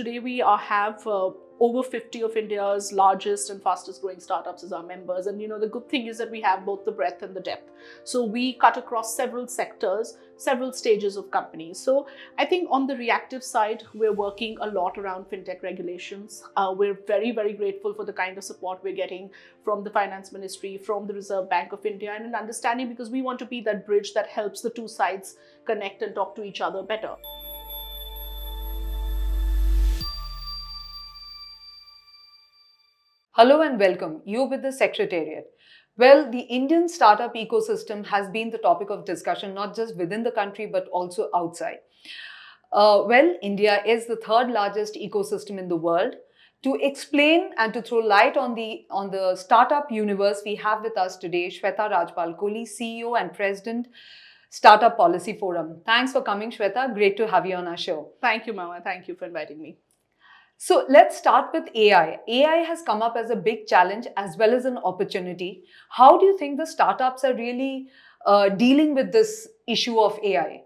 today we have over 50 of India's largest and fastest growing startups as our members. And the good thing is that we have both the breadth and the depth. So we cut across several sectors, several stages of companies. So I think on the reactive side, we're working a lot around fintech regulations. We're very, very grateful for the kind of support we're getting from the Finance Ministry, from the Reserve Bank of India, and an understanding because we want to be that bridge that helps the two sides connect and talk to each other better. Hello and welcome. You with the Secretariat. Well, the Indian startup ecosystem has been the topic of discussion not just within the country but also outside. India is the third largest ecosystem in the world. To explain and to throw light on the startup universe, we have with us today Shweta Rajpal Kohli, CEO and President, Startup Policy Forum. Thanks for coming, Shweta. Great to have you on our show. Thank you, Mama. Thank you for inviting me. So let's start with AI. AI has come up as a big challenge as well as an opportunity. How do you think the startups are really dealing with this issue of AI?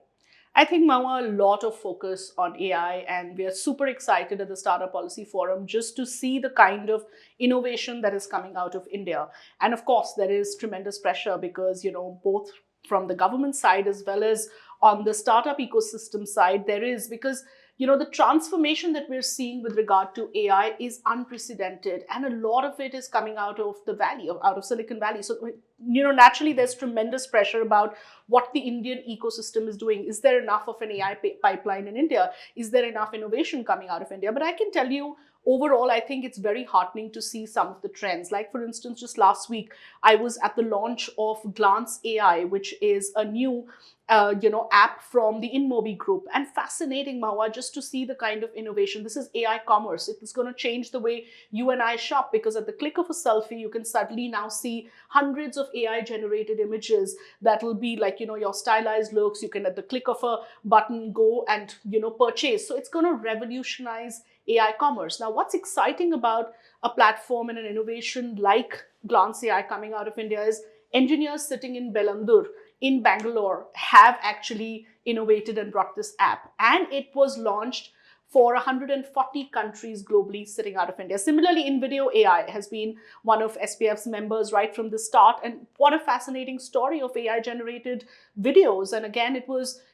I think, Mama, a lot of focus on AI, and we are super excited at the Startup Policy Forum just to see the kind of innovation that is coming out of India. And of course, there is tremendous pressure because, both from the government side as well as on the startup ecosystem side, there is because the transformation that we're seeing with regard to AI is unprecedented, and a lot of it is coming out of the valley, out of Silicon Valley. So, naturally, there's tremendous pressure about what the Indian ecosystem is doing. Is there enough of an AI pipeline in India? Is there enough innovation coming out of India? But I can tell you, overall, I think it's very heartening to see some of the trends. Like, for instance, just last week, I was at the launch of Glance AI, which is a new app from the InMobi group. And fascinating, Mawa, just to see the kind of innovation. This is AI commerce. It is going to change the way you and I shop, because at the click of a selfie, you can suddenly now see hundreds of AI generated images that will be like, your stylized looks. You can, at the click of a button, go and, purchase. So it's going to revolutionize AI commerce. Now, what's exciting about a platform and an innovation like Glance AI coming out of India is engineers sitting in Bellandur in Bangalore have actually innovated and brought this app. And it was launched for 140 countries globally sitting out of India. Similarly, InVideo AI has been one of SPF's members right from the start. And what a fascinating story of AI generated videos. And again,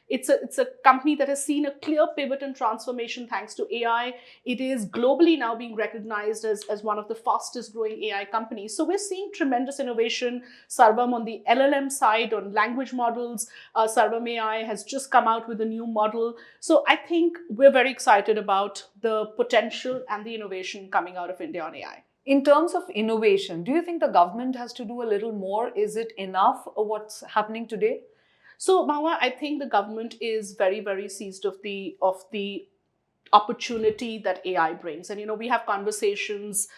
it's a company that has seen a clear pivot and transformation thanks to AI. It is globally now being recognized as one of the fastest growing AI companies. So we're seeing tremendous innovation. Sarvam on the LLM side, on language models, Sarvam AI has just come out with a new model. So I think we're very excited about the potential and the innovation coming out of India on AI. In terms of innovation, do you think the government has to do a little more? Is it enough what's happening today? So, Mawa, I think the government is very, very seized of the opportunity that AI brings. And, we have conversations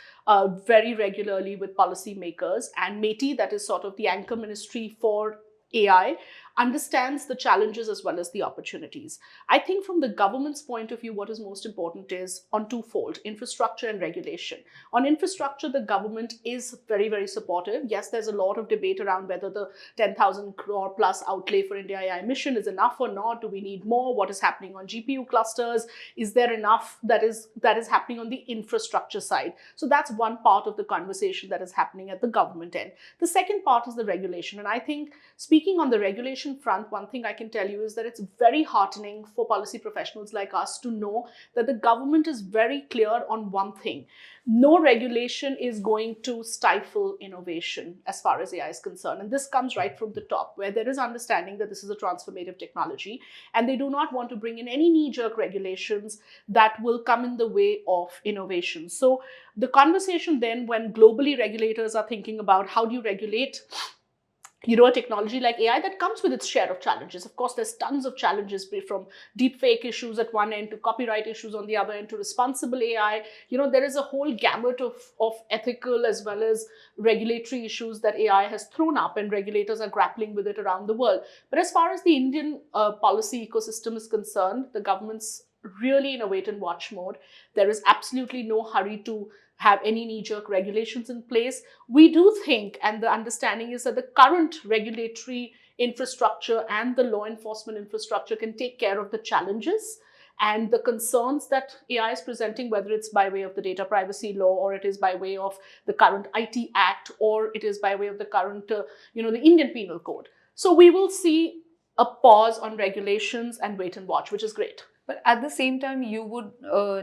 very regularly with policymakers, and METI, that is sort of the anchor ministry for AI, understands the challenges as well as the opportunities. I think from the government's point of view, what is most important is on twofold: infrastructure and regulation. On infrastructure, the government is very, very supportive. Yes, there's a lot of debate around whether the 10,000 crore plus outlay for India AI mission is enough or not. Do we need more? What is happening on GPU clusters? Is there enough that is happening on the infrastructure side? So that's one part of the conversation that is happening at the government end. The second part is the regulation. And I think, speaking on the regulation front, one thing I can tell you is that it's very heartening for policy professionals like us to know that the government is very clear on one thing: no regulation is going to stifle innovation as far as AI is concerned. And this comes right from the top, where there is understanding that this is a transformative technology, and they do not want to bring in any knee-jerk regulations that will come in the way of innovation. So the conversation then, when globally regulators are thinking about how do you regulate a technology like AI, that comes with its share of challenges. Of course, there's tons of challenges, from deep fake issues at one end to copyright issues on the other end to responsible AI. There is a whole gamut of ethical as well as regulatory issues that AI has thrown up, and regulators are grappling with it around the world. But as far as the Indian policy ecosystem is concerned, the government's really in a wait and watch mode. There is absolutely no hurry to have any knee-jerk regulations in place. We do think, and the understanding is that the current regulatory infrastructure and the law enforcement infrastructure can take care of the challenges. and the concerns that AI is presenting, whether it's by way of the data privacy law, or it is by way of the current IT Act, or it is by way of the current, the Indian Penal Code. So we will see a pause on regulations and wait and watch, which is great. But at the same time, you would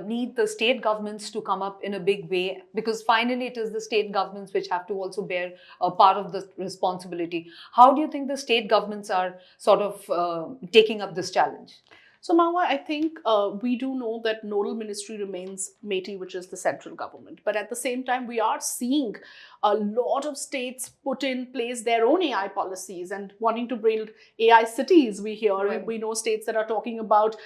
need the state governments to come up in a big way, because finally it is the state governments which have to also bear a part of the responsibility. How do you think the state governments are sort of taking up this challenge? So, Mawa, I think we do know that nodal ministry remains MeitY, which is the central government. But at the same time, we are seeing a lot of states put in place their own AI policies and wanting to build AI cities. We hear, Right. we know states that are talking about,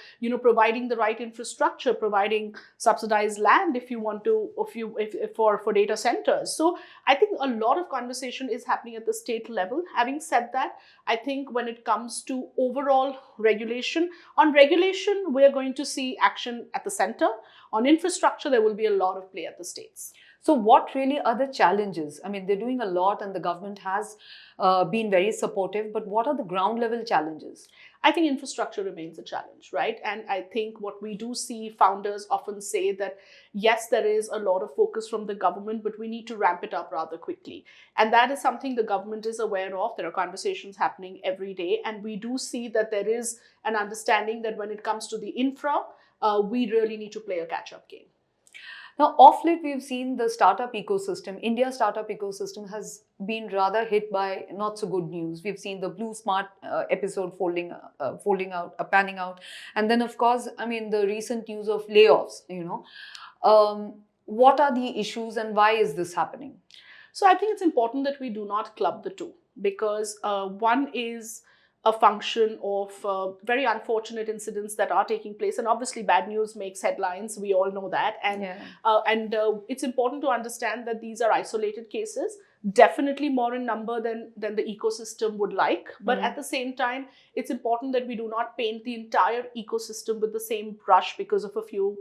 providing the right infrastructure, providing subsidized land if you want to, if for data centers. So I think a lot of conversation is happening at the state level. Having said that, I think when it comes to overall regulation, we're going to see action at the center. On infrastructure, there will be a lot of play at the states. So, what really are the challenges? I mean, they're doing a lot and the government has been very supportive, but what are the ground level challenges? I think infrastructure remains a challenge, right? And I think what we do see, founders often say that, yes, there is a lot of focus from the government, but we need to ramp it up rather quickly. And that is something the government is aware of. There are conversations happening every day. And we do see that there is an understanding that when it comes to the infra, we really need to play a catch-up game. Now, off late, we've seen the startup ecosystem. India's startup ecosystem has been rather hit by not so good news. We've seen the BluSmart episode panning out, and then, of course, I mean, the recent news of layoffs. What are the issues and why is this happening? So I think it's important that we do not club the two, because one is a function of very unfortunate incidents that are taking place, and obviously bad news makes headlines. We all know that, and it's important to understand that these are isolated cases, definitely more in number than the ecosystem would like. But at the same time, it's important that we do not paint the entire ecosystem with the same brush because of a few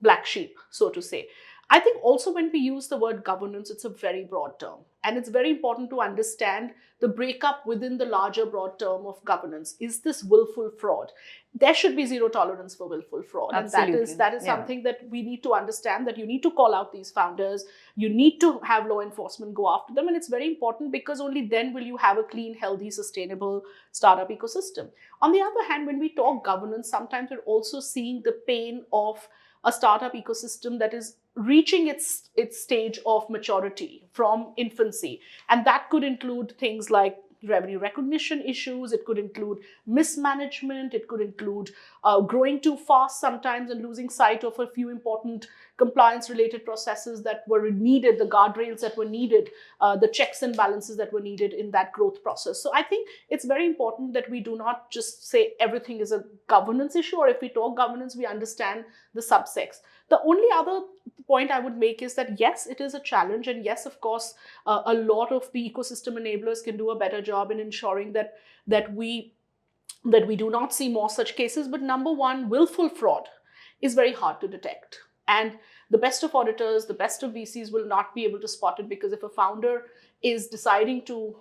black sheep, so to say. I think also when we use the word governance, it's a very broad term. And it's very important to understand the breakup within the larger broad term of governance. Is this willful fraud? There should be zero tolerance for willful fraud. Absolutely. And that is something that we need to understand, that you need to call out these founders. You need to have law enforcement go after them. And it's very important, because only then will you have a clean, healthy, sustainable startup ecosystem. On the other hand, when we talk governance, sometimes we're also seeing the pain of a startup ecosystem that is reaching its stage of maturity from infancy. And that could include things like revenue recognition issues, it could include mismanagement, it could include growing too fast sometimes and losing sight of a few important compliance related processes that were needed, the guardrails that were needed, the checks and balances that were needed in that growth process. So I think it's very important that we do not just say everything is a governance issue, or if we talk governance, we understand the subsects. The only other point I would make is that, yes, it is a challenge. And yes, of course, a lot of the ecosystem enablers can do a better job in ensuring that we do not see more such cases. But number one, willful fraud is very hard to detect. And the best of auditors, the best of VCs will not be able to spot it, because if a founder is deciding to,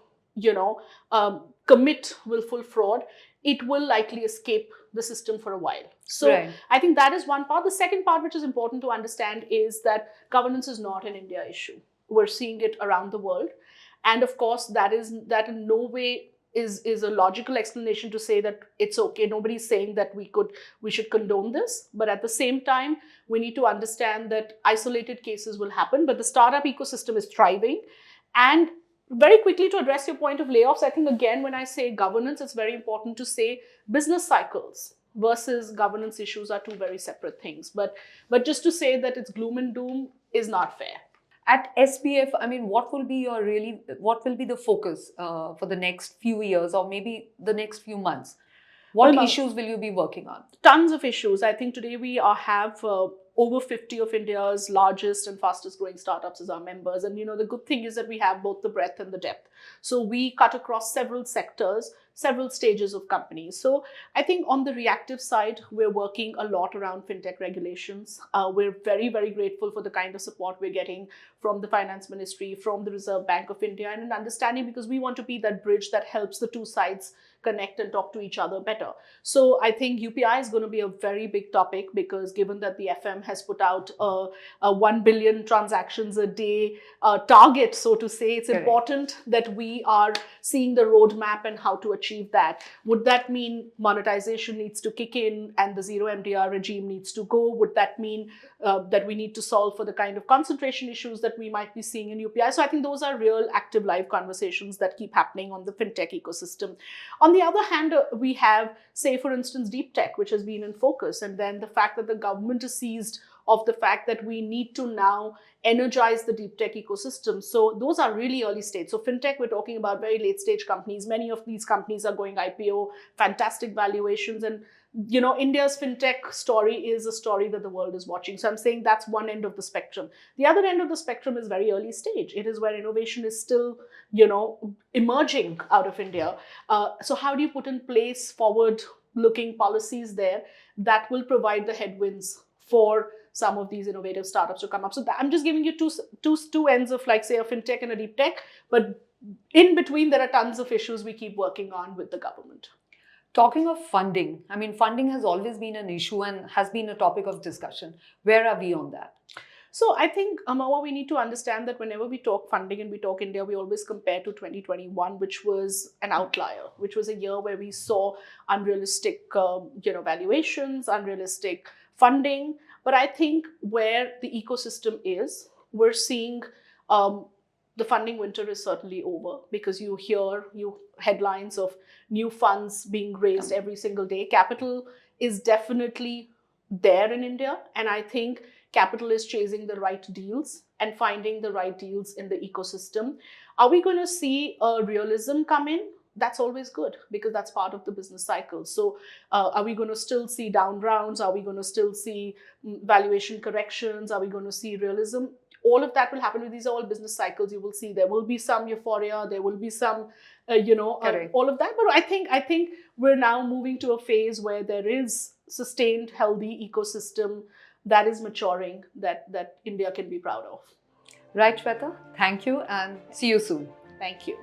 commit willful fraud, it will likely escape the system for a while. So Right. I think that is one part. The second part, which is important to understand, is that governance is not an India issue. We're seeing it around the world. And of course, that in no way is a logical explanation to say that it's okay. Nobody's saying that we should condone this. But at the same time, we need to understand that isolated cases will happen, but the startup ecosystem is thriving. And very quickly, to address your point of layoffs, I think, again, when I say governance, it's very important to say business cycles versus governance issues are two very separate things. But just to say that it's gloom and doom is not fair. At SPF, I mean, what will be the focus for the next few years, or maybe the next few months? What issues will you be working on? Tons of issues. I think today we have over 50 of India's largest and fastest growing startups as our members. And the good thing is that we have both the breadth and the depth. So we cut across several sectors, several stages of companies. So I think on the reactive side, we're working a lot around fintech regulations. We're very, very grateful for the kind of support we're getting from the Finance Ministry, from the Reserve Bank of India, and an understanding, because we want to be that bridge that helps the two sides connect and talk to each other better. So I think UPI is going to be a very big topic, because given that the FM has put out a 1 billion transactions a day target, so to say, it's Correct. important that we are seeing the roadmap and how to achieve that. Would that mean monetization needs to kick in and the zero MDR regime needs to go? Would that mean that we need to solve for the kind of concentration issues that we might be seeing in UPI? So I think those are real active live conversations that keep happening on the fintech ecosystem. On the other hand, we have, say, for instance, deep tech, which has been in focus, and then the fact that the government is seized of the fact that we need to now energize the deep tech ecosystem. So those are really early stage. So fintech, we're talking about very late stage companies. Many of these companies are going IPO, fantastic valuations. And India's fintech story is a story that the world is watching. So I'm saying that's one end of the spectrum. The other end of the spectrum is very early stage. It is where innovation is still, emerging out of India. So how do you put in place forward-looking policies there that will provide the headwinds for some of these innovative startups to come up? So I'm just giving you two ends of, like, say, a fintech and a deep tech, but in between there are tons of issues we keep working on with the government. Talking of funding, I mean, funding has always been an issue and has been a topic of discussion. Where are we on that? So I think, Amawa, we need to understand that whenever we talk funding and we talk India, we always compare to 2021, which was an outlier, which was a year where we saw unrealistic, valuations, unrealistic funding. But I think where the ecosystem is, we're seeing the funding winter is certainly over, because you hear new headlines of new funds being raised every single day. Capital is definitely there in India, and I think capital is chasing the right deals and finding the right deals in the ecosystem. Are we going to see a realism come in? That's always good, because that's part of the business cycle. So are we going to still see down rounds? Are we going to still see valuation corrections? Are we going to see realism? All of that will happen. These are all business cycles. You will see there will be some euphoria, there will be some all of that. But I think we're now moving to a phase where there is sustained healthy ecosystem that is maturing, that India can be proud of. Right, Shweta? Thank you and see you soon. Thank you.